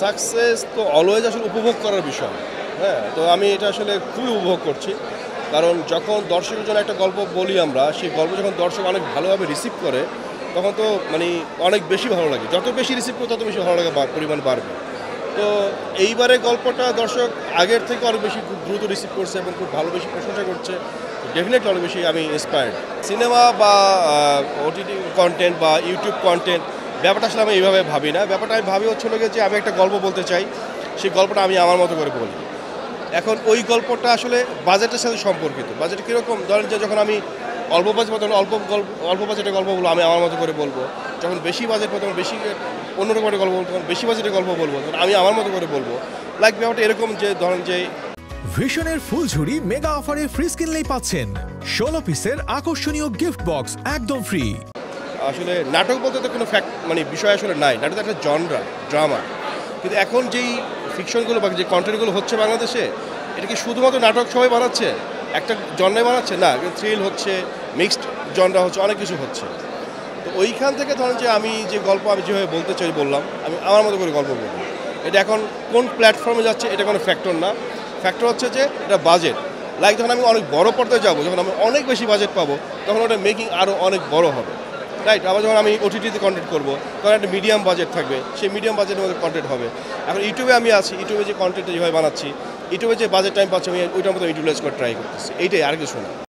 Success তো always আসলে উপভোগ করার বিষয়। হ্যাঁ, তো আমি এটা আসলে খুবই উপভোগ করছি। কারণ যখন দর্শকের জন্য একটা গল্প বলি আমরা, সেই গল্প যখন দর্শক অনেক ভালোভাবে রিসিভ করে, তখন তো মানে অনেক বেশি ভালো লাগে। যত বেশি রিসিভ করে তত বেশি ভালো লাগে পরিমাণ বাড়বে। তো এইবারে গল্পটা দর্শক আগের থেকে অনেক বেশি খুব দ্রুত রিসিভ করছে এবং খুব ভালো বেশি প্রশংসা করছে। ডেফিনেটলি অনেক বেশি আমি ইন্সপায়ার্ড। সিনেমা বা ওটিটি কনটেন্ট বা ইউটিউব কনটেন্ট ব্যাপারটা আসলে আমি এইভাবে ভাবি না। ব্যাপারটা আমি ভাবি হচ্ছে যে আমি একটা গল্প বলতে চাই, সেই গল্পটা আমি আমার মতো করে বলি। এখন ওই গল্পটা আসলে বাজেটের সাথে সম্পর্কিত। বাজেট কীরকম? ধরেন যে যখন আমি অল্প বাজেট তখন অল্প বাজেটের গল্প বলবো, আমি আমার মতো করে বলবো। যখন বেশি বাজেট তখন বেশি অন্যরকম একটা গল্প বলবো, তখন বেশি বাজেটের গল্প বলবো, তখন আমি আমার মতো করে বলবো। লাইক ব্যাপারটা এরকম যে ধরেন যে ভিশনের ফুলঝুরি মেগা অফারে ফ্রিজ কিনলেই পাচ্ছেন 16 পিসের আকর্ষণীয় গিফট বক্স একদম ফ্রি। আসলে নাটক বলতে তো কোনো মানে বিষয় আসলে নাই। নাটক একটা জনরা, ড্রামা। কিন্তু এখন যেই ফিকশনগুলো বা যে কন্টেন্টগুলো হচ্ছে বাংলাদেশে, এটা কি শুধুমাত্র নাটক সবাই বানাচ্ছে? একটা জনরাই বানাচ্ছে? না, থ্রিল হচ্ছে, মিক্সড জনরা হচ্ছে, অনেক কিছু হচ্ছে। তো ওইখান থেকে ধরেন যে আমি যে গল্প আমি যেভাবে বলতে চাই বললাম, আমি আমার মতো করে গল্প বলবো। এটা এখন কোন প্ল্যাটফর্মে যাচ্ছে এটা কোনো ফ্যাক্টর না। ফ্যাক্টর হচ্ছে যে এটা বাজেট। লাইক যখন আমি অনেক বড় পর্দায় যাবো, যখন আমি অনেক বেশি বাজেট পাবো, তখন ওটা মেকিং আরও অনেক বড় হবে। রাইট? আবার যখন আমি ওটিটিতে কন্টেন্ট করবো, তখন একটা মিডিয়াম বাজেট থাকবে, সেই মিডিয়াম বাজেটের মধ্যে কন্টেন্ট হবে। এখন ইউটিউবে আমি আছি, ইউটিউবে যে কন্টেন্টটা যেভাবে বানাচ্ছি, ইউটিউবে যে বাজেট টাইম পাচ্ছি, আমি ওইটার মতো ইউটিলাইজ করে ট্রাই করতেছি। এইটাই, আর কিছু না।